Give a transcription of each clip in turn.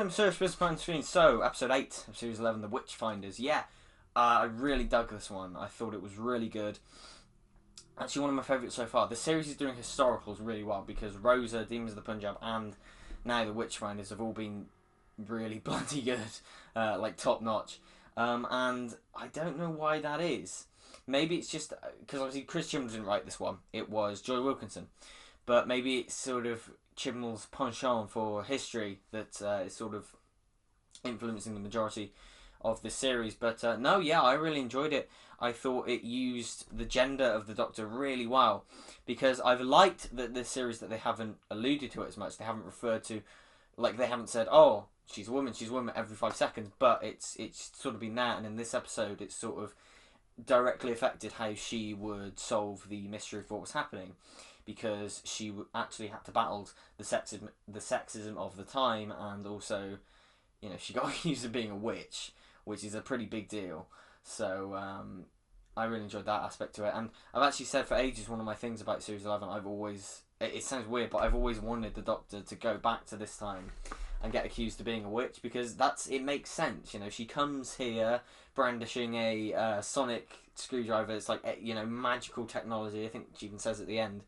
Random search for on screen. So, episode 8 of series 11, The Witchfinders. Yeah, I really dug this one. I thought it was really good. Actually, one of my favourites so far. The series is doing historicals really well because Rosa, Demons of the Punjab, and now The Witchfinders have all been really bloody good, like top notch. And I don't know why that is. Maybe it's just because obviously Chris Chibnall didn't write this one. It was Joy Wilkinson. But maybe it's sort of Chibnall's penchant for history that is sort of influencing the majority of the series. But no, yeah, I really enjoyed it. I thought it used the gender of the Doctor really well because I've liked that this series that they haven't alluded to it as much. They haven't referred to, like they haven't said, oh, she's a woman every 5 seconds. But it's sort of been that, and in this episode, it's sort of directly affected how she would solve the mystery of what was happening, because she actually had to battle the sexism of the time, and also, you know, she got accused of being a witch, which is a pretty big deal. So I really enjoyed that aspect to it, and I've actually said for ages one of my things about Series 11. I've always, it sounds weird, but I've always wanted the Doctor to go back to this time and get accused of being a witch, because it makes sense. You know, she comes here brandishing a sonic screwdriver. It's like, you know, magical technology. I think she even says at the end,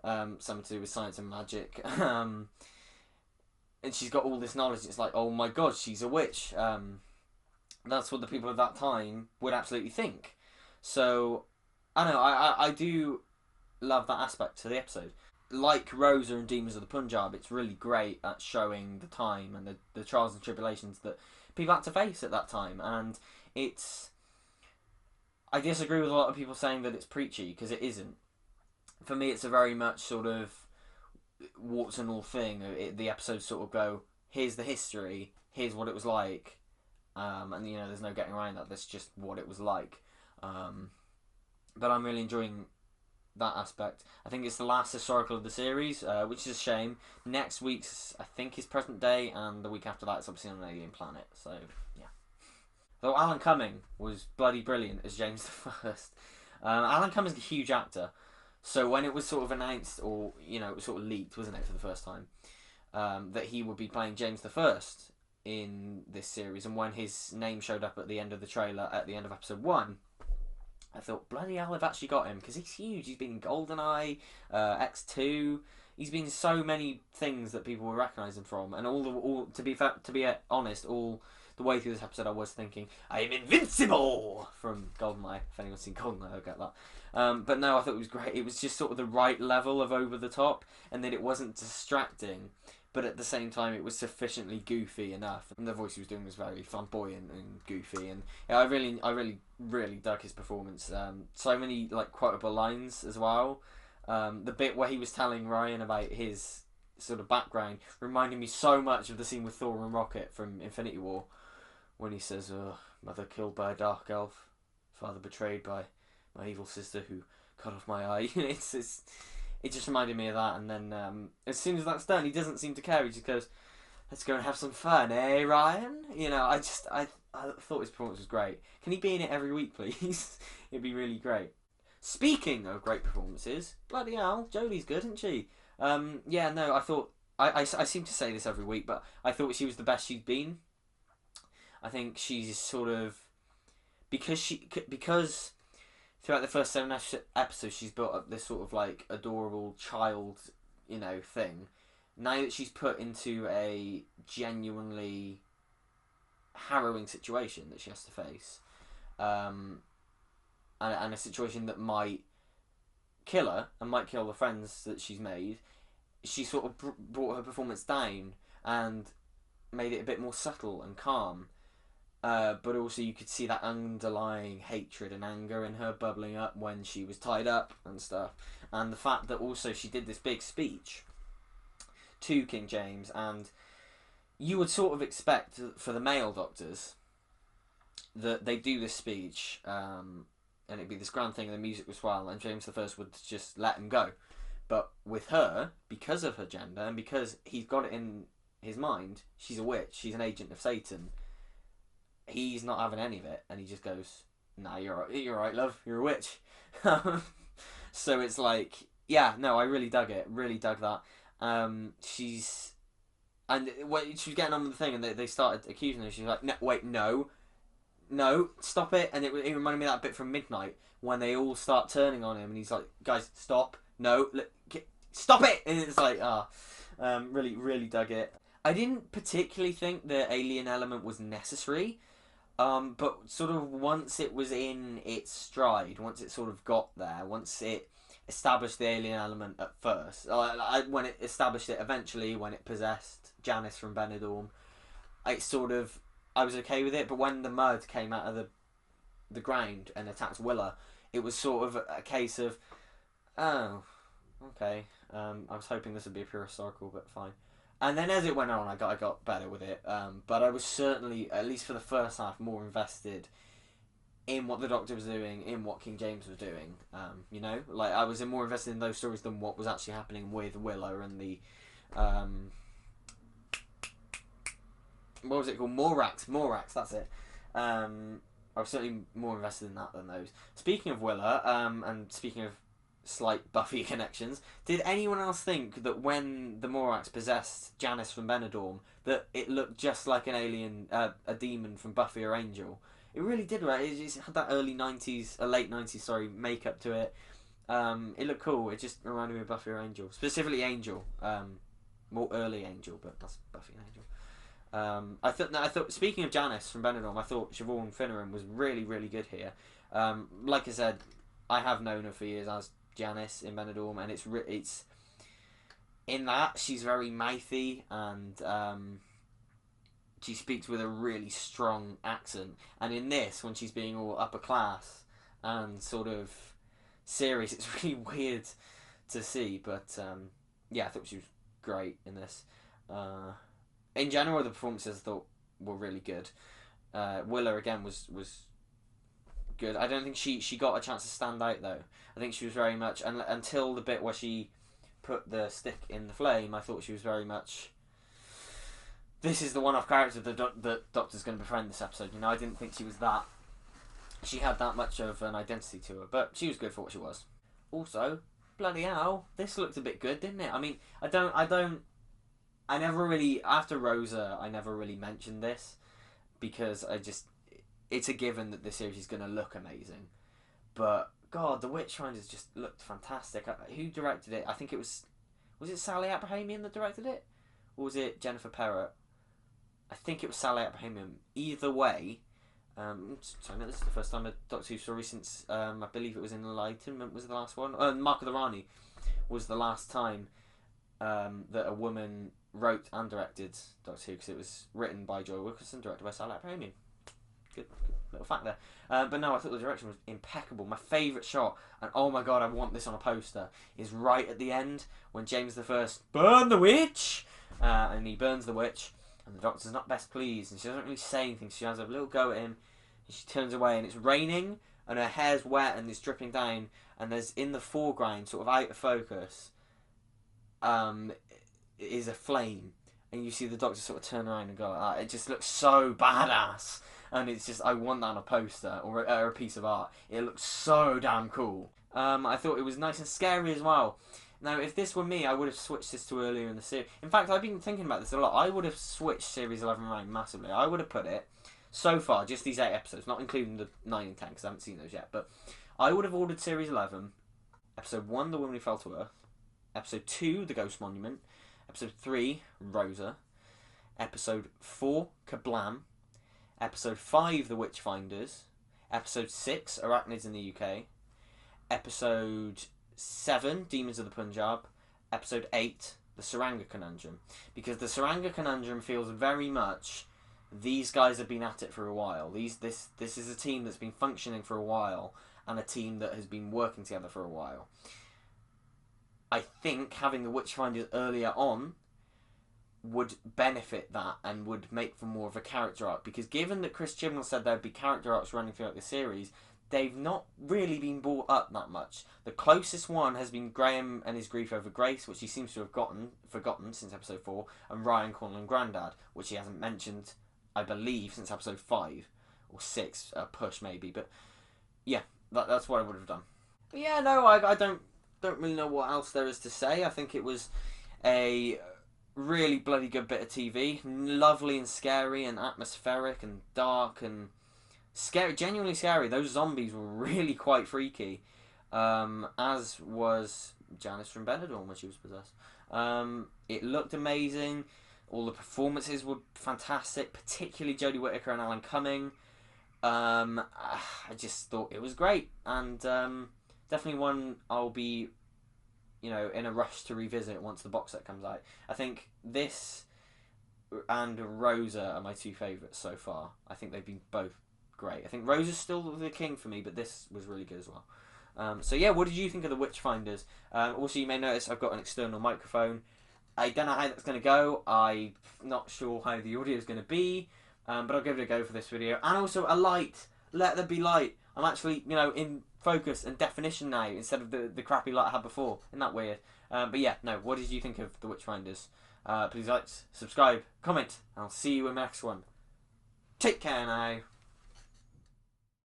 something to do with science and magic. And she's got all this knowledge. It's like, oh my god, she's a witch. That's what the people of that time would absolutely think. So, I don't know, I do love that aspect to the episode. Like Rosa and Demons of the Punjab, it's really great at showing the time and the trials and tribulations that people had to face at that time. And it's... I disagree with a lot of people saying that it's preachy, because it isn't. For me, it's a very much sort of warts and all thing. The episodes sort of go, here's the history, here's what it was like, and you know, there's no getting around that. That's just what it was like. But I'm really enjoying that aspect. I think it's the last historical of the series, which is a shame. Next week's, I think, is present day, and the week after that is obviously on an alien planet. So yeah. Though Alan Cumming was bloody brilliant as James the First. Alan Cumming's a huge actor. So when it was sort of announced, or, you know, it was sort of leaked, wasn't it, for the first time, that he would be playing James the First in this series, and when his name showed up at the end of the trailer, at the end of episode 1, I thought, bloody hell, they've actually got him, because he's huge. He's been in GoldenEye, X2. He's been in so many things that people will recognise him from, and to be honest, all the way through this episode, I was thinking, I'm invincible from GoldenEye. If anyone's seen GoldenEye, I'll get that. But no, I thought it was great. It was just sort of the right level of over the top, and that it wasn't distracting, but at the same time, it was sufficiently goofy enough. And the voice he was doing was very flamboyant and goofy, and yeah, I really dug his performance. So many like quotable lines as well. The bit where he was telling Ryan about his sort of background reminded me so much of the scene with Thor and Rocket from Infinity War, when he says, "Mother killed by a dark elf, father betrayed by my evil sister who cut off my eye." It just reminded me of that. And then as soon as that's done, he doesn't seem to care. He just goes, "Let's go and have some fun, eh, Ryan?" You know, I thought his performance was great. Can he be in it every week, please? It'd be really great. Speaking of great performances, bloody hell, Jodie's good, isn't she? Yeah, no, I thought I seem to say this every week, but I thought she was the best she'd been. I think she's sort of because throughout the first 7 episodes, she's built up this sort of like adorable child, you know, thing. Now that she's put into a genuinely harrowing situation that she has to face, and a situation that might kill her and might kill the friends that she's made, she sort of brought her performance down and made it a bit more subtle and calm. But also you could see that underlying hatred and anger in her bubbling up when she was tied up and stuff. And the fact that also she did this big speech to King James, and you would sort of expect for the male doctors that they do this speech, and it'd be this grand thing and the music was swell, and James the First would just let him go. But with her, because of her gender, and because he's got it in his mind, she's a witch, she's an agent of Satan, he's not having any of it, and he just goes, "Nah, you're right, love, you're a witch." So it's like, yeah, no, I really dug it, really dug that. She's And when she was getting on with the thing, and they started accusing her, she's like, "No, wait, no, no, stop it!" And it reminded me of that bit from Midnight when they all start turning on him, and he's like, "Guys, stop! No, stop it!" And it's like, really, really dug it. I didn't particularly think the alien element was necessary, but sort of once it was in its stride, once it sort of got there, once it established the alien element at first, when it established it eventually, when it possessed Janice from Benidorm, I was okay with it. But when the mud came out of the ground and attacked Willa, it was sort of a case of, oh, okay. I was hoping this would be a pure historical, but fine. And then as it went on, I got better with it. But I was certainly, at least for the first half, more invested in what the Doctor was doing, in what King James was doing. Like I was more invested in those stories than what was actually happening with Willow and the what was it called? Morax. That's it. I was certainly more invested in that than those. Speaking of Willa, and speaking of slight Buffy connections, did anyone else think that when the Morax possessed Janice from Benidorm, that it looked just like an alien, a demon from Buffy or Angel? It really did, right? It just had that early 90s, late 90s, sorry, makeup to it. It looked cool. It just reminded me of Buffy or Angel. Specifically Angel. More early Angel, but that's Buffy and Angel. I thought. Speaking of Janice from Benidorm, I thought Siobhan Finneran was really, really good here. Like I said, I have known her for years as Janice in Benidorm, and it's in that she's very mouthy and she speaks with a really strong accent. And in this, when she's being all upper class and sort of serious, it's really weird to see. But yeah, I thought she was great in this. In general, the performances I thought were really good. Willa again was good. I don't think she got a chance to stand out though. I think she was very much until the bit where she put the stick in the flame. I thought she was very much. This is the one-off character the Doctor's going to befriend this episode. I didn't think she was that. She had that much of an identity to her, but she was good for what she was. Also, bloody hell, this looked a bit good, didn't it? I mean, I never really, after Rosa, I never really mentioned this because it's a given that this series is going to look amazing. But, God, the Witchfinders just looked fantastic. Who directed it? I think it was it Sally Abrahamian that directed it? Or was it Jennifer Perrott? I think it was Sally Abrahamian. Either way, sorry, no, this is the first time a Doctor Who story since, I believe it was Enlightenment was the last one. Mark of the Rani was the last time that a woman wrote and directed Doctor Who, because it was written by Joy Wilkinson, directed by Sally Abrahamian. Good little fact there. But no, I thought the direction was impeccable. My favourite shot, and oh my god, I want this on a poster, is right at the end when James I burn the witch, and he burns the witch, and the Doctor's not best pleased, and she doesn't really say anything. She has a little go at him, and she turns away, and it's raining, and her hair's wet, and it's dripping down, and there's in the foreground, sort of out of focus, is a flame, and you see the Doctor sort of turn around and go like that. It just looks so badass, and it's just, I want that on a poster or a piece of art. It looks so damn cool. I thought it was nice and scary as well. Now, if this were me, I would have switched this to earlier in the series. In fact, I've been thinking about this a lot. I would have switched Series 11 around massively. I would have put it, so far, just these 8 episodes, not including the 9 and 10, because I haven't seen those yet, but I would have ordered Series 11, Episode 1, The Woman Who Fell to Earth, Episode 2, The Ghost Monument, Episode 3, Rosa, Episode 4, Kablam, Episode 5, The Witchfinders, Episode 6, Arachnids in the UK, Episode 7, Demons of the Punjab, Episode 8, The Saranga Conundrum. Because the Saranga Conundrum feels very much, these guys have been at it for a while. This is a team that's been functioning for a while, and a team that has been working together for a while. I think having the Witchfinders earlier on would benefit that and would make for more of a character arc, because given that Chris Chibnall said there'd be character arcs running throughout the series, they've not really been brought up that much. The closest one has been Graham and his grief over Grace, which he seems to have forgotten since episode 4, and Ryan calling him Grandad, which he hasn't mentioned, I believe, since episode 5 or 6, a push maybe. But yeah, that's what I would have done. But yeah, no, I don't really know what else there is to say. I think it was a really bloody good bit of TV. Lovely and scary and atmospheric and dark and scary, genuinely scary. Those zombies were really quite freaky, as was Janice from Benidorm when she was possessed. It looked amazing. All the performances were fantastic, particularly Jodie Whittaker and Alan Cumming. I just thought it was great, and definitely one I'll be, in a rush to revisit once the box set comes out. I think this and Rosa are my two favourites so far. I think they've been both great. I think Rosa's still the king for me, but this was really good as well. So yeah, what did you think of the Witchfinders? Also, you may notice I've got an external microphone. I don't know how that's going to go. I'm not sure how the audio is going to be, but I'll give it a go for this video. And also a light. Let there be light. I'm actually, in focus and definition now instead of the crappy light I had before. Isn't that weird? But yeah, no. What did you think of the Witchfinders? Please like, subscribe, comment, and I'll see you in the next one. Take care now.